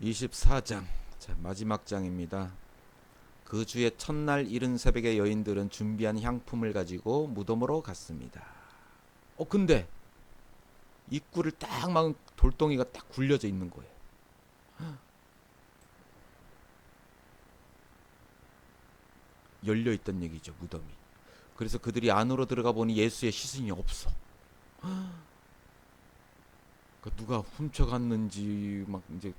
24장. 자, 마지막 장입니다. 그 주의 첫날 이른 새벽에 여인들은 준비한 향품을 가지고 무덤으로 갔습니다. 근데 입구를 딱 막은 돌덩이가 딱 굴려져 있는 거예요. 열려 있던 얘기죠, 무덤이. 그래서 그들이 안으로 들어가 보니 예수의 시신이 없어. 누가 훔쳐갔는지 막 이제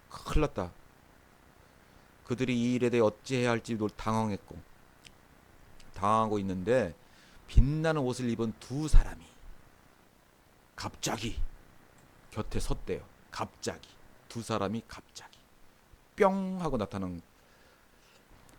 큰일 났다. 그들이 이 일에 대해 어찌해야 할지 당황하고 있는데, 빛나는 옷을 입은 두 사람이 갑자기 곁에 섰대요. 갑자기 두 사람이 갑자기 뿅 하고 나타난.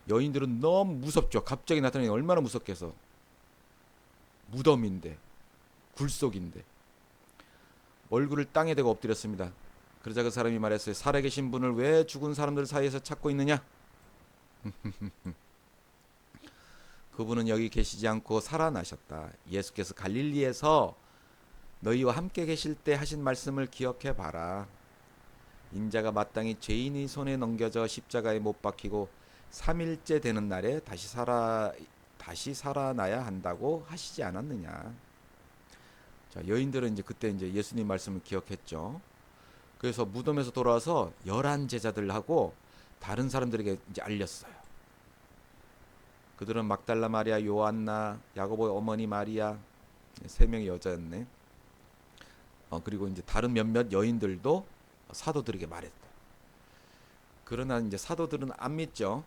여인들은 너무 무섭죠. 갑자기 나타나니 얼마나 무섭겠어. 무덤인데, 굴속인데. 얼굴을 땅에 대고 엎드렸습니다. 그러자 그 사람이 말했어요. 살아계신 분을 왜 죽은 사람들 사이에서 찾고 있느냐? 그분은 여기 계시지 않고 살아나셨다. 예수께서 갈릴리에서 너희와 함께 계실 때 하신 말씀을 기억해 봐라. 인자가 마땅히 죄인의 손에 넘겨져 십자가에 못 박히고 3일째 되는 날에 다시 살아나야 한다고 하시지 않았느냐. 자, 여인들은 이제 그때 이제 예수님 말씀을 기억했죠. 그래서 무덤에서 돌아와서 11 제자들하고 다른 사람들에게 이제 알렸어요. 그들은 막달라 마리아, 요한나, 야고보의 어머니 마리아, 세 명의 여자였네. 그리고 이제 다른 몇몇 여인들도 사도들에게 말했다. 그러나 이제 사도들은 안 믿죠.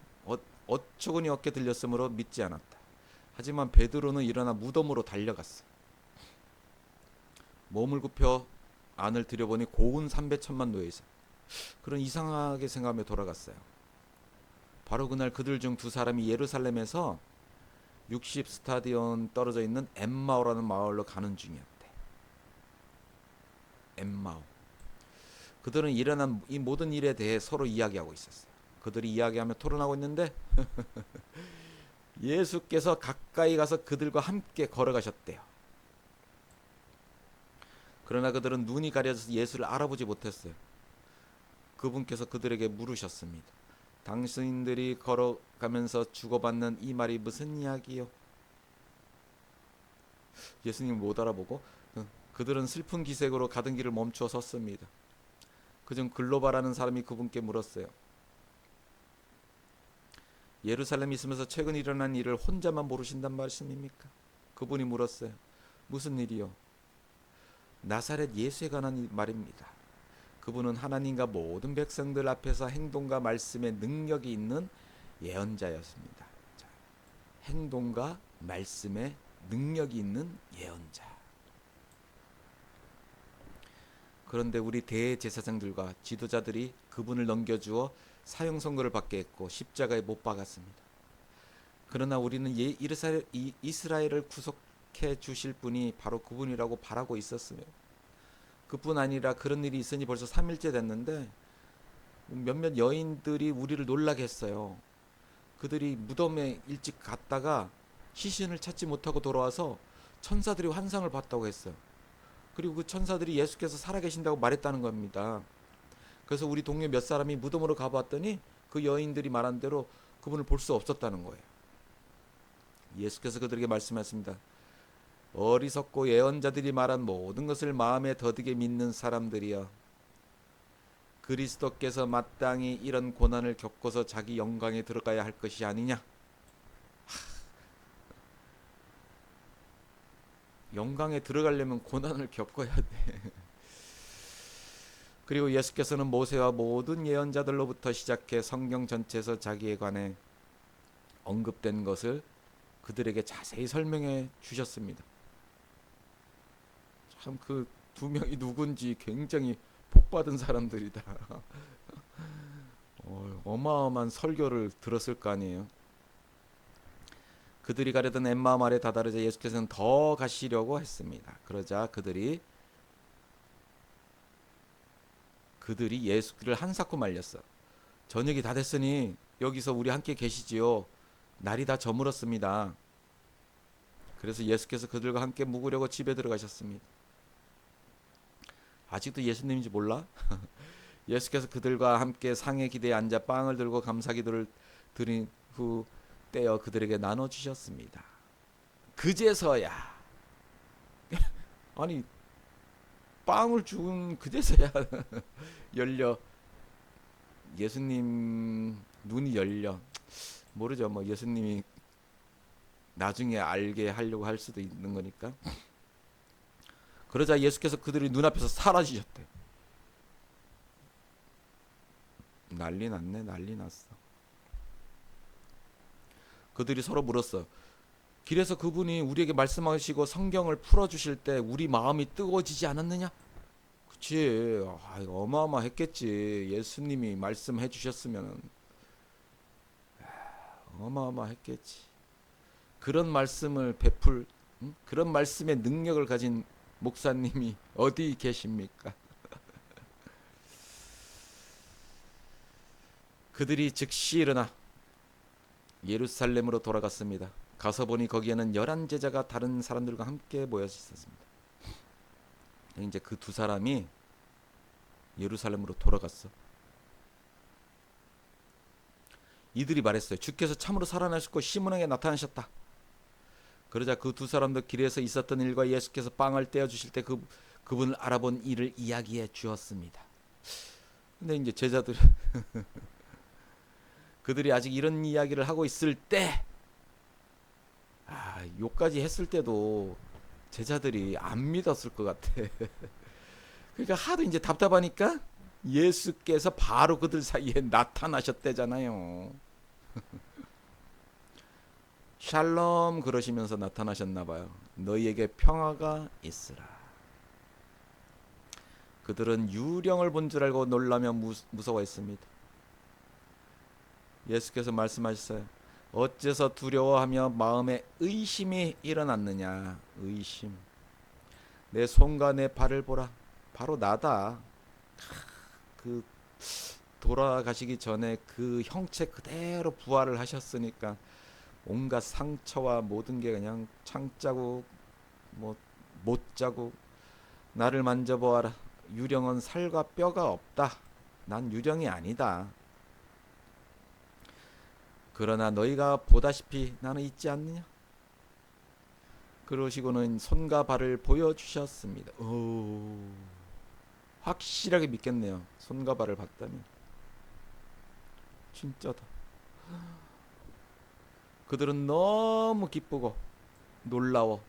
어처구니 없게 들렸으므로 믿지 않았다. 하지만 베드로는 일어나 무덤으로 달려갔어. 몸을 굽혀 안을 들여보니 고운 삼배천만 놓여 있어. 그런 이상하게 생각하며 돌아갔어요. 바로 그날 그들 중 두 사람이 예루살렘에서 60 스타디온 떨어져 있는 엠마오라는 마을로 가는 중이었대. 엠마오. 그들은 일어난 이 모든 일에 대해 서로 이야기하고 있었어요. 그들이 이야기하며 토론하고 있는데 예수께서 가까이 가서 그들과 함께 걸어가셨대요. 그러나 그들은 눈이 가려져서 예수를 알아보지 못했어요. 그분께서 그들에게 물으셨습니다. 당신들이 걸어가면서 주고받는 이 말이 무슨 이야기요? 예수님 못 알아보고 그들은 슬픈 기색으로 가던 길을 멈추어 섰습니다. 그중 글로바라는 사람이 그분께 물었어요. 예루살렘에 있으면서 최근 일어난 일을 혼자만 모르신단 말씀입니까? 그분이 물었어요. 무슨 일이요? 나사렛 예수에 관한 말입니다. 그분은 하나님과 모든 백성들 앞에서 행동과 말씀에 능력이 있는 예언자였습니다. 자, 행동과 말씀에 능력이 있는 예언자. 그런데 우리 대제사장들과 지도자들이 그분을 넘겨주어 사형 선고를 받게 했고 십자가에 못 박았습니다. 그러나 우리는 이스라엘을 구속해 주실 분이 바로 그분이라고 바라고 있었으며, 그뿐 아니라 그런 일이 있으니 벌써 3일째 됐는데 몇몇 여인들이 우리를 놀라게 했어요. 그들이 무덤에 일찍 갔다가 시신을 찾지 못하고 돌아와서 천사들이 환상을 봤다고 했어요. 그리고 그 천사들이 예수께서 살아계신다고 말했다는 겁니다. 그래서 우리 동네 몇 사람이 무덤으로 가봤더니 그 여인들이 말한 대로 그분을 볼 수 없었다는 거예요. 예수께서 그들에게 말씀하셨습니다. 어리석고 예언자들이 말한 모든 것을 마음에 더디게 믿는 사람들이여, 그리스도께서 마땅히 이런 고난을 겪어서 자기 영광에 들어가야 할 것이 아니냐. 영광에 들어가려면 고난을 겪어야 돼. 그리고 예수께서는 모세와 모든 예언자들로부터 시작해 성경 전체에서 자기에 관해 언급된 것을 그들에게 자세히 설명해 주셨습니다. 참 그 두 명이 누군지 굉장히 복받은 사람들이다. 어마어마한 설교를 들었을 거 아니에요. 그들이 가려던 엠마오 마을에 다다르자 예수께서는 더 가시려고 했습니다. 그러자 그들이 예수를 한사코 말렸어. 저녁이 다 됐으니 여기서 우리 함께 계시지요. 날이 다 저물었습니다. 그래서 예수께서 그들과 함께 묵으려고 집에 들어가셨습니다. 아직도 예수님인지 몰라? 예수께서 그들과 함께 상의 기대에 앉아 빵을 들고 감사 기도를 드린 후 떼어 그들에게 나눠 주셨습니다. 그제서야 아니 빵을 죽은 그제서야 열려 예수님 눈이 열려 모르죠. 뭐 예수님이 나중에 알게 하려고 할 수도 있는 거니까. 그러자 예수께서 그들이 눈앞에서 사라지셨대. 난리 났네. 난리 났어. 그들이 서로 물었어. 길에서 그분이 우리에게 말씀하시고 성경을 풀어주실 때 우리 마음이 뜨거워지지 않았느냐? 그치. 어마어마했겠지. 예수님이 말씀해 주셨으면 어마어마했겠지. 그런 말씀을 그런 말씀의 능력을 가진 목사님이 어디 계십니까? 그들이 즉시 일어나 예루살렘으로 돌아갔습니다. 가서 보니 거기에는 11제자가 다른 사람들과 함께 모여 있었습니다. 이제 그 두 사람이 예루살렘으로 돌아갔어. 이들이 말했어요. 주께서 참으로 살아나셨고 시몬에게 나타나셨다. 그러자 그 두 사람도 길에서 있었던 일과 예수께서 빵을 떼어 주실 때 그분을 알아본 일을 이야기해 주었습니다. 근데 이제 제자들 그들이 아직 이런 이야기를 하고 있을 때 요까지 했을 때도 제자들이 안 믿었을 것 같아. 그러니까 하도 이제 답답하니까 예수께서 바로 그들 사이에 나타나셨대잖아요. 샬롬 그러시면서 나타나셨나 봐요. 너희에게 평화가 있으라. 그들은 유령을 본 줄 알고 놀라며 무서워했습니다. 예수께서 말씀하셨어요. 어째서 두려워하며 마음에 의심이 일어났느냐. 의심. 내 손과 내 발을 보라. 바로 나다. 그 돌아가시기 전에 그 형체 그대로 부활을 하셨으니까 온갖 상처와 모든 게 그냥 창자국 뭐 못자국. 나를 만져보아라. 유령은 살과 뼈가 없다. 난 유령이 아니다. 그러나 너희가 보다시피 나는 있지 않느냐. 그러시고는 손과 발을 보여주셨습니다. 확실하게 믿겠네요. 손과 발을 봤다면. 진짜다. 그들은 너무 기쁘고 놀라워.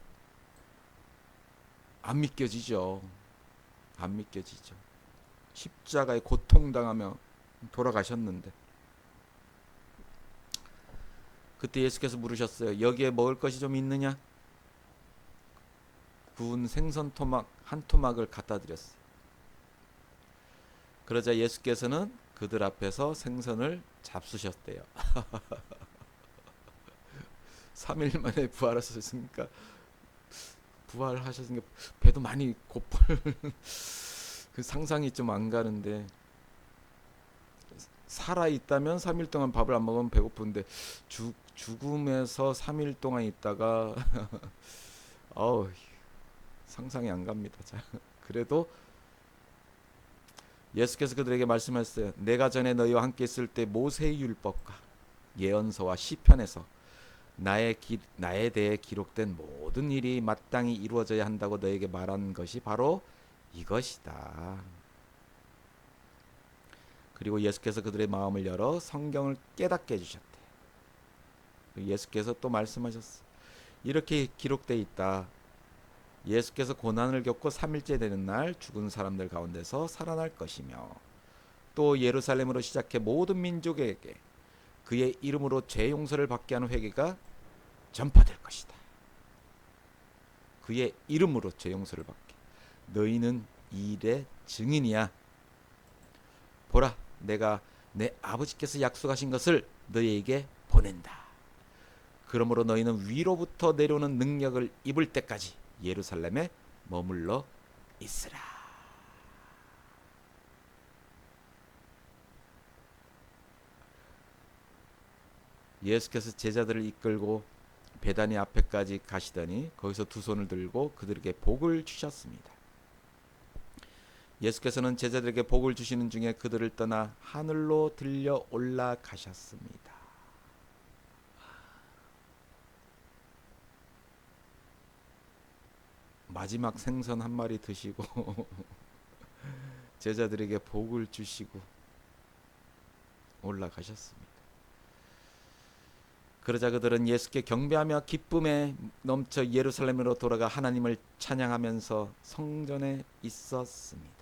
안 믿겨지죠. 안 믿겨지죠. 십자가에 고통당하며 돌아가셨는데. 그때 예수께서 물으셨어요. 여기에 먹을 것이 좀 있느냐? 구운 생선 토막 한 토막을 갖다 드렸어요. 그러자 예수께서는 그들 앞에서 생선을 잡수셨대요. 3일 만에 부활하셨으니까 부활하셨으니까 배도 많이 고플 그 상상이 좀 안 가는데 살아 있다면 3일 동안 밥을 안 먹으면 배고픈데 죽음에서 3일 동안 있다가 상상이 안 갑니다. 자, 그래도 예수께서 그들에게 말씀하셨어요. 내가 전에 너희와 함께 있을 때 모세의 율법과 예언서와 시편에서 나에 대해 기록된 모든 일이 마땅히 이루어져야 한다고 너에게 말한 것이 바로 이것이다. 그리고 예수께서 그들의 마음을 열어 성경을 깨닫게 해주셨대. 예수께서 또 말씀하셨어. 이렇게 기록되어 있다. 예수께서 고난을 겪고 3일째 되는 날 죽은 사람들 가운데서 살아날 것이며 또 예루살렘으로 시작해 모든 민족에게 그의 이름으로 죄 용서를 받게 하는 회개가 전파될 것이다. 그의 이름으로 죄 용서를 받게. 너희는 이 일의 증인이야. 보라, 내가 내 아버지께서 약속하신 것을 너희에게 보낸다. 그러므로 너희는 위로부터 내려오는 능력을 입을 때까지 예루살렘에 머물러 있으라. 예수께서 제자들을 이끌고 베다니 앞에까지 가시더니 거기서 두 손을 들고 그들에게 복을 주셨습니다. 예수께서는 제자들에게 복을 주시는 중에 그들을 떠나 하늘로 들려 올라가셨습니다. 마지막 생선 한 마리 드시고 제자들에게 복을 주시고 올라가셨습니다. 그러자 그들은 예수께 경배하며 기쁨에 넘쳐 예루살렘으로 돌아가 하나님을 찬양하면서 성전에 있었습니다.